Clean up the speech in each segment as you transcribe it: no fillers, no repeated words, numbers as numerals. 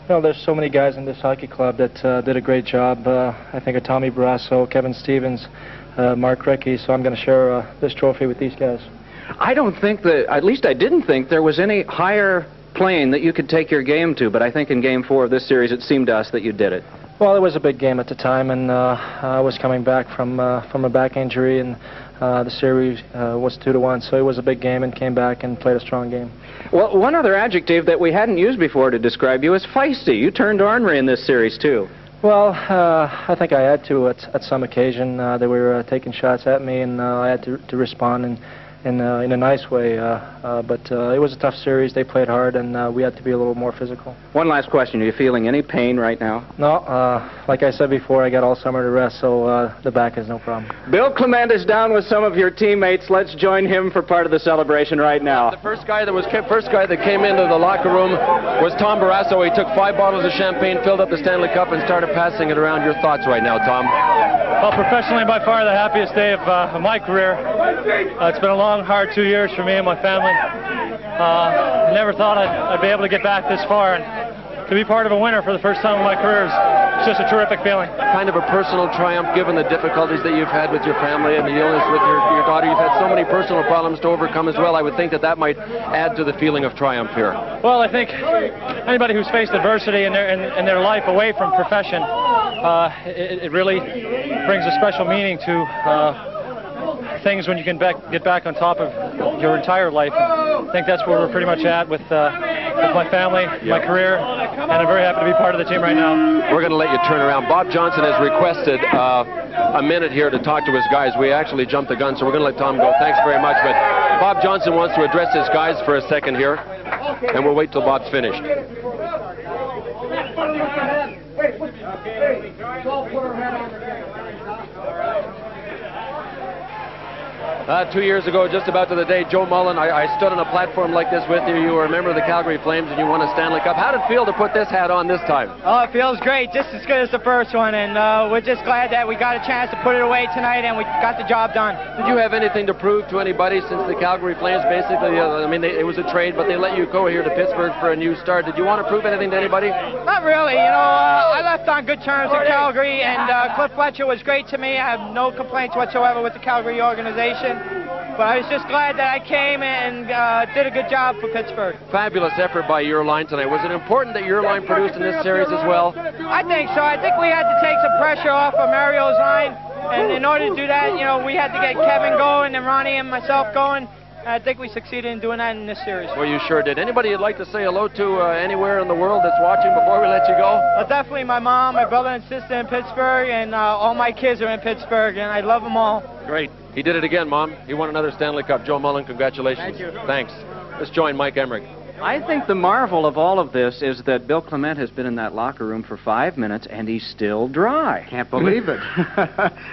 There's so many guys in this hockey club that did a great job. I think of Tommy Barrasso, Kevin Stevens, Mark Recchi, so I'm going to share this trophy with these guys. I don't think that, at least I didn't think there was any higher plane that you could take your game to, but I think in Game 4 of this series it seemed to us that you did it. Well, it was a big game at the time, and I was coming back from a back injury, and the series was 2-1, so it was a big game, and came back and played a strong game. Well, one other adjective that we hadn't used before to describe you is feisty. You turned ornery in this series, too. Well, I think I had to at some occasion. They were taking shots at me, and I had to respond in a nice way. But it was a tough series. They played hard, and we had to be a little more physical. One last question. Are you feeling any pain right now? No. Like I said before, I got all summer to rest, so the back is no problem. Bill Clement is down with some of your teammates. Let's join him for part of the celebration right now. The first guy that came into the locker room was Tom Barrasso. He took 5 bottles of champagne, filled up the Stanley Cup, and started passing it around. Your thoughts right now, Tom? Well, professionally, by far the happiest day of my career. It's been a long, hard 2 years for me and my family. Never thought I'd be able to get back this far, and to be part of a winner for the first time in my career is just a terrific feeling. Kind of a personal triumph given the difficulties that you've had with your family and the illness with your daughter. You've had so many personal problems to overcome as well. I would think that might add to the feeling of triumph here. Well, I think anybody who's faced adversity in their life away from profession, it really brings a special meaning to things when you can get back on top of your entire life. I think that's where we're pretty much at with my family, my career, and I'm very happy to be part of the team right now. We're going to let you turn around. Bob Johnson has requested a minute here to talk to his guys. We actually jumped the gun, so we're going to let Tom go. Thanks very much, but Bob Johnson wants to address his guys for a second here, and we'll wait till Bob's finished. 2 years ago, just about to the day, Joe Mullen, I stood on a platform like this with you. You were a member of the Calgary Flames, and you won a Stanley Cup. How did it feel to put this hat on this time? Oh, it feels great, just as good as the first one, and we're just glad that we got a chance to put it away tonight, and we got the job done. Did you have anything to prove to anybody since the Calgary Flames basically, it was a trade, but they let you go here to Pittsburgh for a new start. Did you want to prove anything to anybody? Not really. I left on good terms in Calgary, and Cliff Fletcher was great to me. I have no complaints whatsoever with the Calgary organization. But I was just glad that I came and did a good job for Pittsburgh. Fabulous effort by your line tonight. Was it important that your line produced in this series as well? I think so. I think we had to take some pressure off of Mario's line. And in order to do that, we had to get Kevin going and Ronnie and myself going. I think we succeeded in doing that in this series. Well, you sure did. Anybody you'd like to say hello to anywhere in the world that's watching before we let you go? Well, definitely my mom, my brother and sister in Pittsburgh, and all my kids are in Pittsburgh, and I love them all. Great. He did it again, Mom. He won another Stanley Cup. Joe Mullen, congratulations. Thank you. Thanks. Let's join Mike Emmerich. I think the marvel of all of this is that Bill Clement has been in that locker room for 5 minutes, and he's still dry. Can't believe it.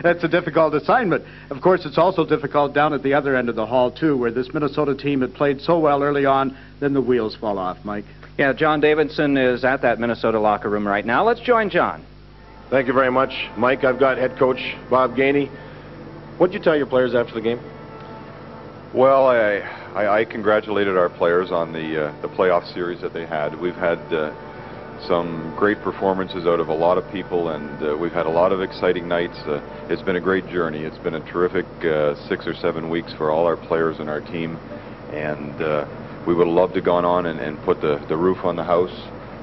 That's a difficult assignment. Of course, it's also difficult down at the other end of the hall, too, where this Minnesota team had played so well early on, then the wheels fall off, Mike. Yeah, John Davidson is at that Minnesota locker room right now. Let's join John. Thank you very much, Mike. I've got head coach Bob Gainey. What did you tell your players after the game? Well, I congratulated our players on the playoff series that they had. We've had some great performances out of a lot of people, and we've had a lot of exciting nights. It's been a great journey. It's been a terrific 6 or 7 weeks for all our players and our team, and we would have loved to have gone on and put the roof on the house,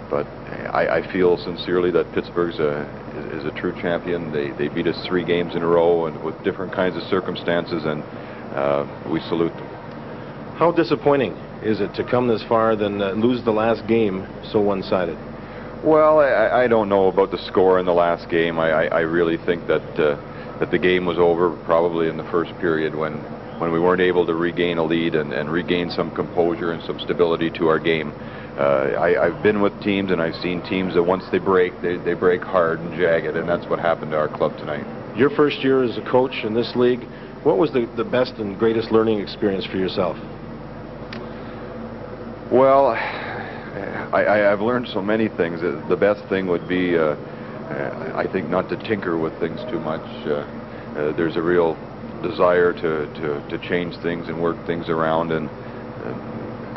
but I feel sincerely that Pittsburgh's is a true champion. They beat us 3 games in a row and with different kinds of circumstances, and we salute them. How disappointing is it to come this far, then lose the last game so one-sided? Well, I don't know about the score in the last game. I really think that the game was over probably in the first period when we weren't able to regain a lead and regain some composure and some stability to our game. I've been with teams, and I've seen teams that once they break hard and jagged, and that's what happened to our club tonight. Your first year as a coach in this league, what was the best and greatest learning experience for yourself? Well, I've learned so many things. The best thing would be, I think, not to tinker with things too much. There's a real desire to change things and work things around, and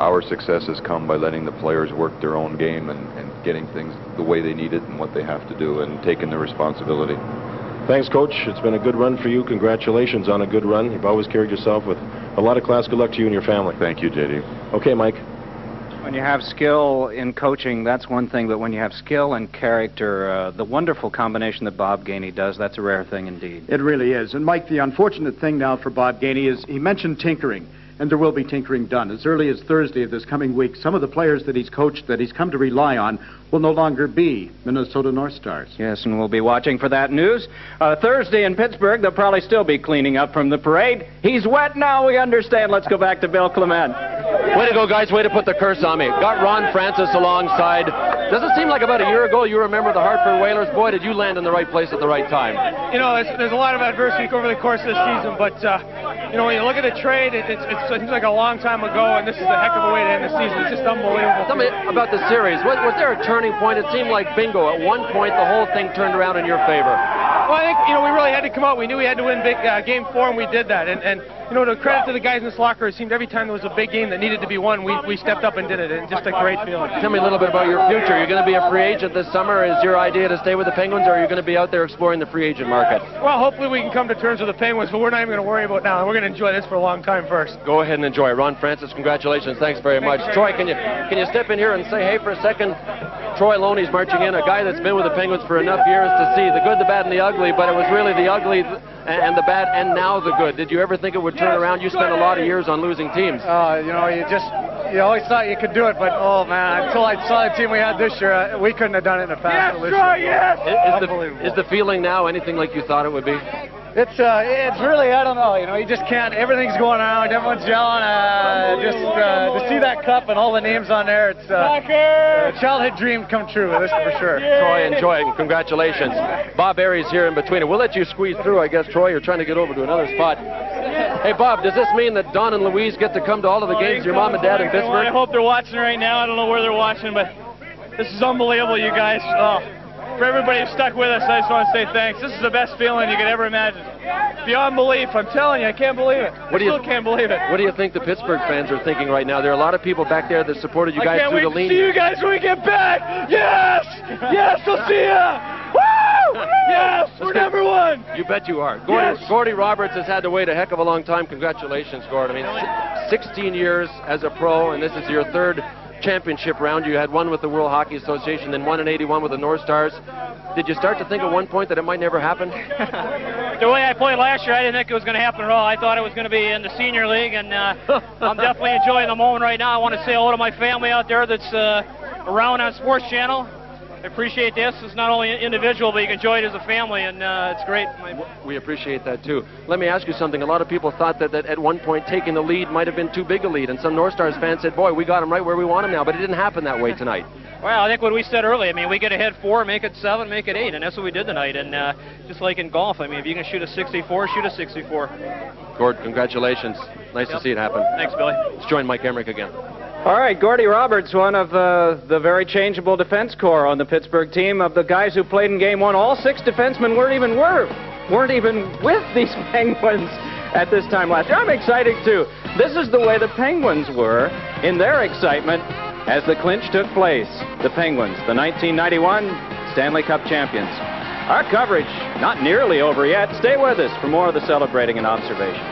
our success has come by letting the players work their own game and getting things the way they need it and what they have to do and taking the responsibility. Thanks, Coach. It's been a good run for you. Congratulations on a good run. You've always carried yourself with a lot of class. Good luck to you and your family. Thank you, JD. Okay, Mike. When you have skill in coaching, that's one thing, but when you have skill and character, the wonderful combination that Bob Gainey does, that's a rare thing indeed. It really is. And, Mike, the unfortunate thing now for Bob Gainey is he mentioned tinkering, and there will be tinkering done. As early as Thursday of this coming week, some of the players that he's coached, that he's come to rely on, will no longer be Minnesota North Stars. Yes, and we'll be watching for that news. Thursday in Pittsburgh, they'll probably still be cleaning up from the parade. He's wet now, we understand. Let's go back to Bill Clement. Way to go, guys. Way to put the curse on me. Got Ron Francis alongside. Does it seem like about a year ago you remember the Hartford Whalers? Boy, did you land in the right place at the right time. You know, there's a lot of adversity over the course of the season, but, you know, when you look at the trade, it seems like a long time ago, and this is a heck of a way to end the season. It's just unbelievable. Tell me about the series. Was there a turning point? It seemed like bingo. At one point, the whole thing turned around in your favor. Well, I think, you know, we really had to come out. We knew we had to win Game 4, and we did that. And you know, to credit to the guys in this locker, it seemed every time there was a big game that needed to be won, we stepped up and did it. And just a great feeling. Tell me a little bit about your future. You're going to be a free agent this summer. Is your idea to stay with the Penguins, or are you going to be out there exploring the free agent market? Well, hopefully we can come to terms with the Penguins, but we're not even going to worry about now. We're going to enjoy this for a long time first. Go ahead and enjoy. Ron Francis, congratulations. Thanks very much. Troy, can you step in here and say hey for a second? Troy Loney's marching in, a guy that's been with the Penguins for enough years to see the good, the bad, and the ugly, but it was really the ugly and the bad, and now the good. Did you ever think it would turn around? You spent a lot of years on losing teams. You know, you always thought you could do it, but oh man, until I saw the team we had this year, we couldn't have done it in the past. Yes, Troy, yes! Is the feeling now anything like you thought it would be? It's really, I don't know, you know, you just can't, everything's going around, everyone's yelling, to see that cup and all the names on there, it's a childhood dream come true, that's for sure. Troy, enjoy it, and congratulations. Bob Aries here in between, and we'll let you squeeze through, I guess, Troy, you're trying to get over to another spot. Hey, Bob, does this mean that Don and Louise get to come to all of the games, your mom and dad in Pittsburgh? I hope they're watching right now, I don't know where they're watching, but this is unbelievable, you guys. For everybody who stuck with us, I just want to say thanks. This is the best feeling you could ever imagine. Beyond belief, I'm telling you, I can't believe it. I still can't believe it. What do you think the Pittsburgh fans are thinking right now? There are a lot of people back there that supported you guys through the lean. I can't wait to see you guys when we get back. Yes! Yes, we'll see ya! Woo! Yes, we're number one. You bet you are. Gordy Roberts has had to wait a heck of a long time. Congratulations, Gord. I mean, 16 years as a pro, and this is your third championship round. You had one with the World Hockey Association, then one in '81 with the North Stars. Did you start to think at one point that it might never happen? The way I played last year, I didn't think it was going to happen at all. I thought it was going to be in the senior league, and I'm definitely enjoying the moment right now. I want to say hello to my family out there that's around on SportsChannel. I appreciate this. It's not only individual, but you can enjoy it as a family, and it's great. We appreciate that, too. Let me ask you something. A lot of people thought that at one point taking the lead might have been too big a lead, and some North Stars fans said, boy, we got him right where we want him now, but it didn't happen that way tonight. Well, I think what we said earlier, I mean, we get ahead 4, make it 7, make it 8, and that's what we did tonight. And just like in golf, I mean, if you can shoot a 64, shoot a 64. Gord, congratulations. Nice to see it happen. Thanks, Billy. Let's join Mike Emmerich again. All right, Gordy Roberts, one of the very changeable defense corps on the Pittsburgh team. Of the guys who played in Game 1, all 6 defensemen weren't even with these Penguins at this time last year. I'm excited, too. This is the way the Penguins were in their excitement as the clinch took place. The Penguins, the 1991 Stanley Cup champions. Our coverage not nearly over yet. Stay with us for more of the celebrating and observation.